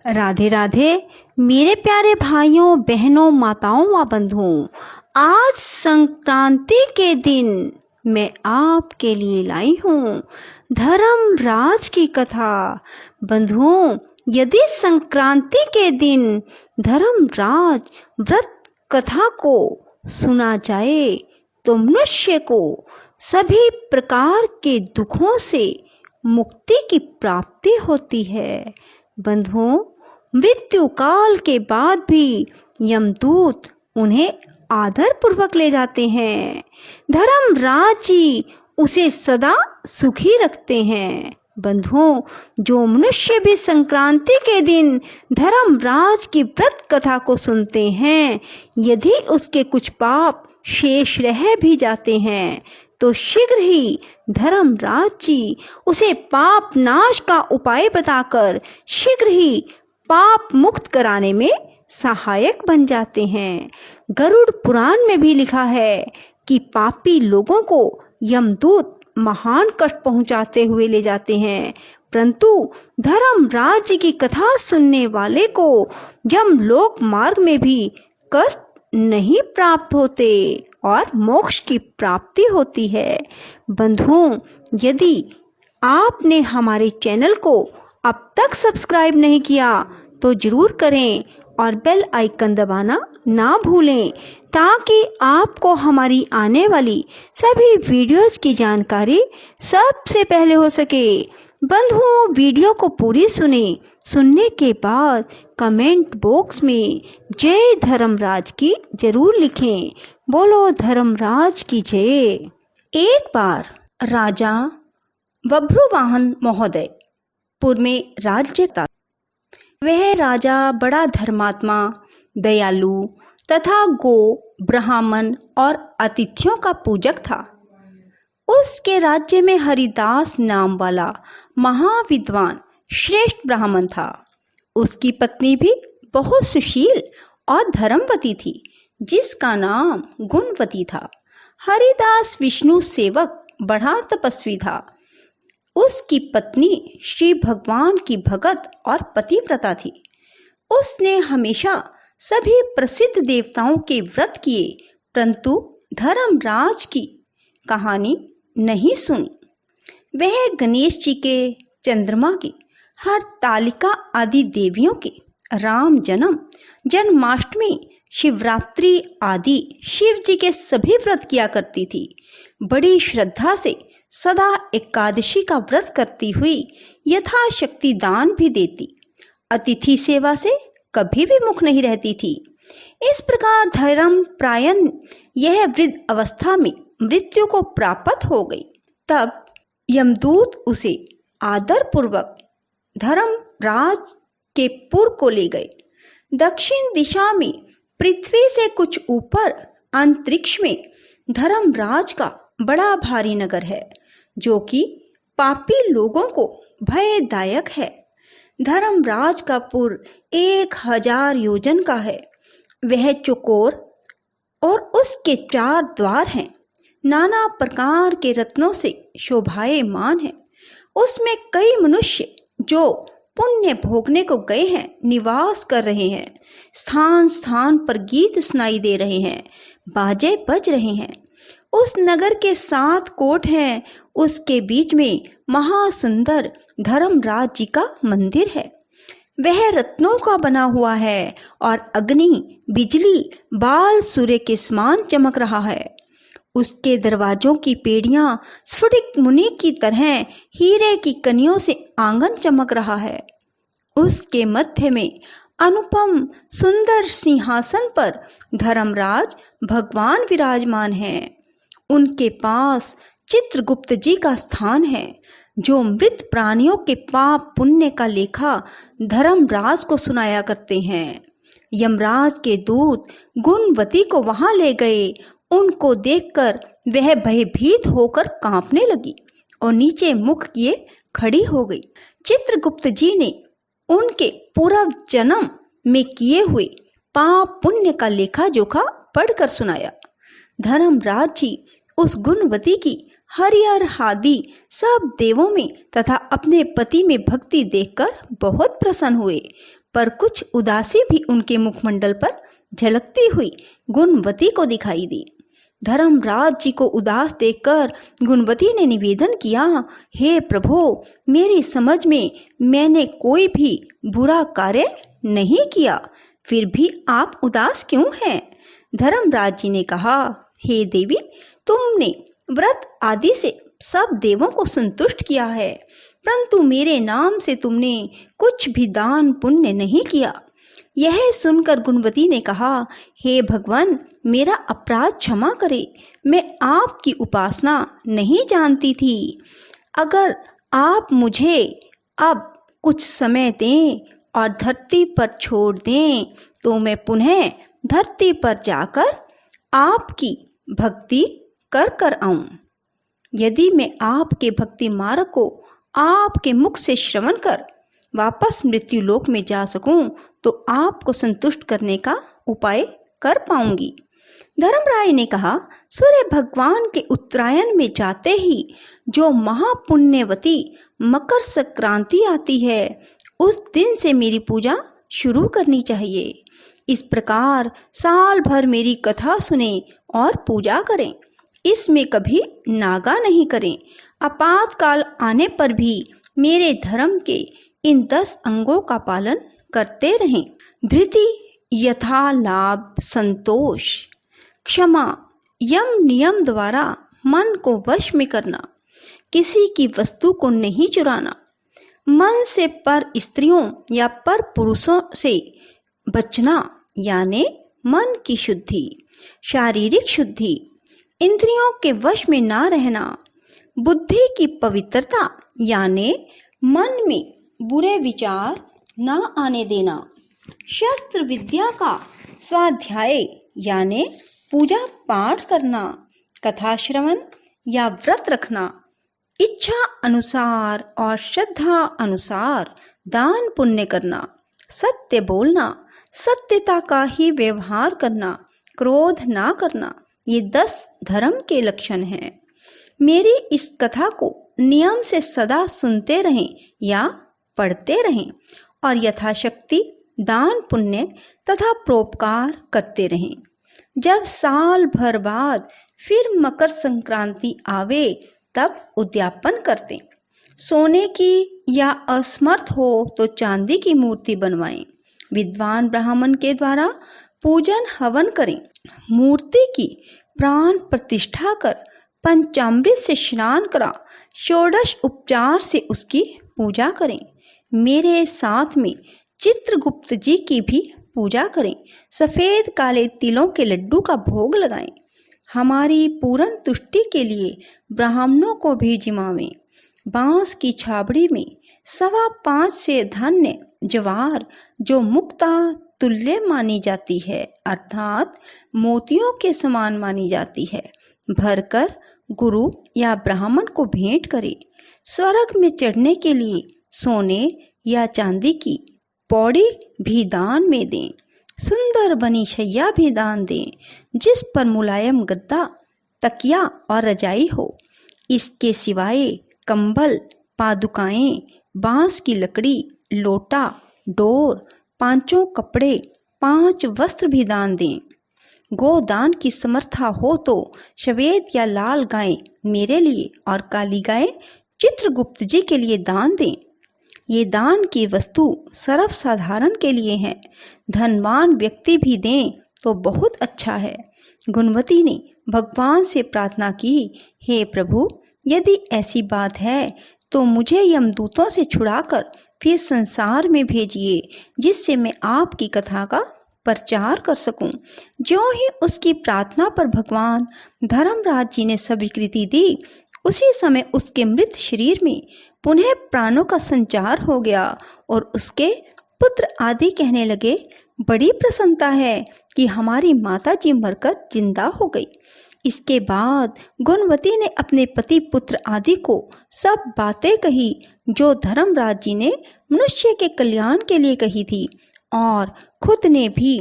राधे राधे मेरे प्यारे भाइयों बहनों माताओं व बंधुओं। आज संक्रांति के दिन मैं आपके लिए लाई हूँ धर्मराज की कथा। बंधुओं, यदि संक्रांति के दिन धर्मराज व्रत कथा को सुना जाए तो मनुष्य को सभी प्रकार के दुखों से मुक्ति की प्राप्ति होती है। बंधुओं, मृत्यु काल के बाद भी यमदूत उन्हें आदर पूर्वक ले जाते हैं। धर्मराज जी उसे सदा सुखी रखते हैं। बंधुओं, जो मनुष्य भी संक्रांति के दिन धर्मराज की व्रत कथा को सुनते हैं, यदि उसके कुछ पाप शेष रह भी जाते हैं तो शीघ्र ही धर्मराज जी उसे पाप नाश का उपाय बताकर शीघ्र ही पाप मुक्त कराने में सहायक बन जाते हैं। गरुड़ पुराण में भी लिखा है कि पापी लोगों को यमदूत महान कष्ट पहुंचाते हुए ले जाते हैं, परंतु धर्मराज जी की कथा सुनने वाले को यमलोक मार्ग में भी कष्ट नहीं प्राप्त होते और मोक्ष की प्राप्ति होती है। बंधुओं, यदि आपने हमारे चैनल को अब तक सब्सक्राइब नहीं किया तो जरूर करें और बेल आइकन दबाना ना भूलें, ताकि आपको हमारी आने वाली सभी वीडियोस की जानकारी सबसे पहले हो सके। बंधुओं, वीडियो को पूरी सुनने के बाद कमेंट बॉक्स में जय धर्मराज की जरूर लिखें। बोलो धर्मराज की जय। एक बार राजा बभ्रुवाहन महोदय पुर में राज्य था। वह राजा बड़ा धर्मात्मा, दयालु तथा गो, ब्राह्मण और अतिथियों का पूजक था। उसके राज्य में हरिदास नाम वाला महाविद्वान श्रेष्ठ ब्राह्मण था। उसकी पत्नी भी बहुत सुशील और धर्मवती थी, जिसका नाम गुणवती था। हरिदास विष्णु सेवक बड़ा तपस्वी था। उसकी पत्नी श्री भगवान की भगत और पतिव्रता थी। उसने हमेशा सभी प्रसिद्ध देवताओं के व्रत किए, परंतु धर्मराज की कहानी नहीं सुनी। वह गणेश जी के, चंद्रमा की, हरतालिका आदि देवियों के, राम जन्म, जन्माष्टमी, शिवरात्रि आदि शिव जी के सभी व्रत किया करती थी। बड़ी श्रद्धा से सदा एकादशी का व्रत करती हुई यथाशक्ति दान भी देती। अतिथि सेवा से कभी भी मुख नहीं रहती थी। इस प्रकार धर्म प्रायण यह वृद्ध अवस्था में मृत्यु को प्राप्त हो गई। तब यमदूत उसे आदर पूर्वक धर्मराज के पुर को ले गए। दक्षिण दिशा में पृथ्वी से कुछ ऊपर अंतरिक्ष में धर्मराज का बड़ा भारी नगर है, जो कि पापी लोगों को भयदायक है। धर्मराज का पुर 1000 योजन का है। वह चौकोर और उसके 4 द्वार हैं। नाना प्रकार के रत्नों से शोभायमान है। उसमें कई मनुष्य जो पुण्य भोगने को गए हैं निवास कर रहे हैं। स्थान स्थान पर गीत सुनाई दे रहे हैं, बाजे बज रहे हैं। उस नगर के 7 कोट हैं। उसके बीच में महासुंदर धर्मराज जी का मंदिर है। वह रत्नों का बना हुआ है और अग्नि, बिजली, बाल सूर्य के समान चमक रहा है। उसके दरवाजों की पेड़ियां स्फटिक मुनि की तरह हीरे की कनियों से आंगन चमक रहा है। उसके मध्य में अनुपम सुंदर सिंहासन पर धर्मराज भगवान विराजमान हैं। उनके पास चित्रगुप्त जी का स्थान है, जो मृत प्राणियों के पाप पुण्य का लेखा धर्मराज को सुनाया करते हैं। यमराज के दूत गुणवती को वहां ले गए। उनको देखकर वह भयभीत होकर कांपने लगी और नीचे मुख किए खड़ी हो गई। चित्रगुप्त जी ने उनके पूर्व जन्म में किए हुए पाप पुण्य का लेखा जोखा पढ़कर सुनाया। धर्मराज जी उस गुणवती की हरिहर आदि सब देवों में तथा अपने पति में भक्ति देखकर बहुत प्रसन्न हुए, पर कुछ उदासी भी उनके मुखमंडल पर झलकती हुई गुणवती को दिखाई दी। धर्मराज जी को उदास देखकर गुणवती ने निवेदन किया, हे प्रभु, मेरी समझ में मैंने कोई भी बुरा कार्य नहीं किया, फिर भी आप उदास क्यों हैं? धर्मराज जी ने कहा, हे देवी, तुमने व्रत आदि से सब देवों को संतुष्ट किया है, परंतु मेरे नाम से तुमने कुछ भी दान पुण्य नहीं किया। यह सुनकर गुणवती ने कहा, हे भगवान, मेरा अपराध क्षमा करें, मैं आपकी उपासना नहीं जानती थी। अगर आप मुझे अब कुछ समय दें और धरती पर छोड़ दें तो मैं पुनः धरती पर जाकर आपकी भक्ति कर कर आऊं। यदि मैं आपके भक्ति मार्ग को आपके मुख से श्रवण कर वापस मृत्यु लोक में जा सकूं तो आपको संतुष्ट करने का उपाय कर पाऊंगी। धर्मराय ने कहा, सूर्य भगवान के उत्तरायण में जाते ही जो महापुण्यवती मकर संक्रांति आती है, उस दिन से मेरी पूजा शुरू करनी चाहिए। इस प्रकार साल भर मेरी कथा सुने और पूजा करें, इसमें कभी नागा नहीं करें। आपातकाल आने पर भी मेरे धर्म के इन 10 अंगों का पालन करते रहें। धृति, यथा लाभ, संतोष, क्षमा, यम नियम द्वारा मन को वश में करना, किसी की वस्तु को नहीं चुराना, मन से पर स्त्रियों या पर पुरुषों से बचना यानी मन की शुद्धि, शारीरिक शुद्धि, इंद्रियों के वश में ना रहना, बुद्धि की पवित्रता यानी मन में बुरे विचार ना आने देना, शस्त्र विद्या का स्वाध्याय यानी पूजा पाठ करना, कथा श्रवण या व्रत रखना, इच्छा अनुसार और श्रद्धा अनुसार दान पुण्य करना, सत्य बोलना, सत्यता का ही व्यवहार करना, क्रोध ना करना, ये 10 धर्म के लक्षण हैं। मेरी इस कथा को नियम से सदा सुनते रहें या पढ़ते रहें और यथाशक्ति दान पुण्य तथा परोपकार करते रहें। जब साल भर बाद फिर मकर संक्रांति आवे तब उद्यापन करते। सोने की या असमर्थ हो तो चांदी की मूर्ति बनवाएं। विद्वान ब्राह्मण के द्वारा पूजन हवन करें। मूर्ति की प्राण प्रतिष्ठा कर पंचामृत से स्नान करा षोडश उपचार से उसकी पूजा करें। मेरे साथ में चित्रगुप्त जी की भी पूजा करें। सफ़ेद काले तिलों के लड्डू का भोग लगाएं। हमारी पूर्ण तुष्टि के लिए ब्राह्मणों को भी जिमावें। बांस की छाबड़ी में 5.25 से धान्य ज्वार जो मुक्ता तुल्य मानी जाती है अर्थात मोतियों के समान मानी जाती है, भरकर गुरु या ब्राह्मण को भेंट करें। स्वर्ग में चढ़ने के लिए सोने या चांदी की पौड़ी भी दान में दें। सुंदर बनी शैया भी दान दें जिस पर मुलायम गद्दा, तकिया और रजाई हो। इसके सिवाय कंबल, पादुकाएं, बांस की लकड़ी, लोटा, डोर, 5 कपड़े, 5 वस्त्र भी दान दें। गोदान की समर्था हो तो श्वेत या लाल गाय मेरे लिए और काली गाय चित्रगुप्त जी के लिए दान दें। ये दान की वस्तु सर्व साधारण के लिए है, धनवान व्यक्ति भी दें तो बहुत अच्छा है। गुणवती ने भगवान से प्रार्थना की, हे प्रभु, यदि ऐसी बात है तो मुझे यमदूतों से छुड़ाकर फिर संसार में भेजिए जिससे मैं आपकी कथा का प्रचार कर सकूं। जो ही उसकी प्रार्थना पर भगवान धर्मराज जी ने स्वीकृति दी, उसी समय उसके मृत शरीर में पुनः प्राणों का संचार हो गया और उसके पुत्र आदि कहने लगे, बड़ी प्रसन्नता है कि हमारी माता जी मरकर जिंदा हो गई। इसके बाद गुणवती ने अपने पति पुत्र आदि को सब बातें कही जो धर्मराज जी ने मनुष्य के कल्याण के लिए कही थी और खुद ने भी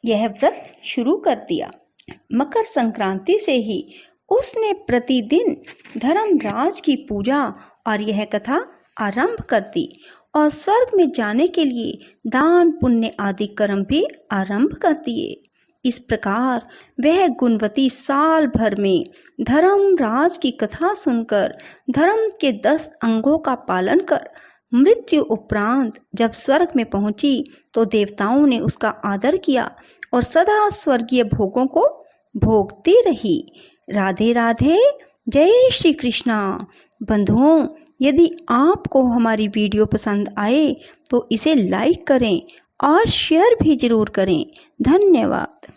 यह व्रत शुरू कर दिया। मकर संक्रांति से ही उसने प्रतिदिन धर्मराज की पूजा और यह कथा आरंभ कर दी और स्वर्ग में जाने के लिए दान पुण्य आदि कर्म भी आरंभ कर दिए। इस प्रकार वह गुणवती साल भर में धर्मराज की कथा सुनकर धर्म के 10 अंगों का पालन कर मृत्यु उपरांत जब स्वर्ग में पहुंची तो देवताओं ने उसका आदर किया और सदा स्वर्गीय भोगों को भोगती रही। राधे राधे, जय श्री कृष्णा। बंधुओं, यदि आपको हमारी वीडियो पसंद आए तो इसे लाइक करें और शेयर भी जरूर करें। धन्यवाद।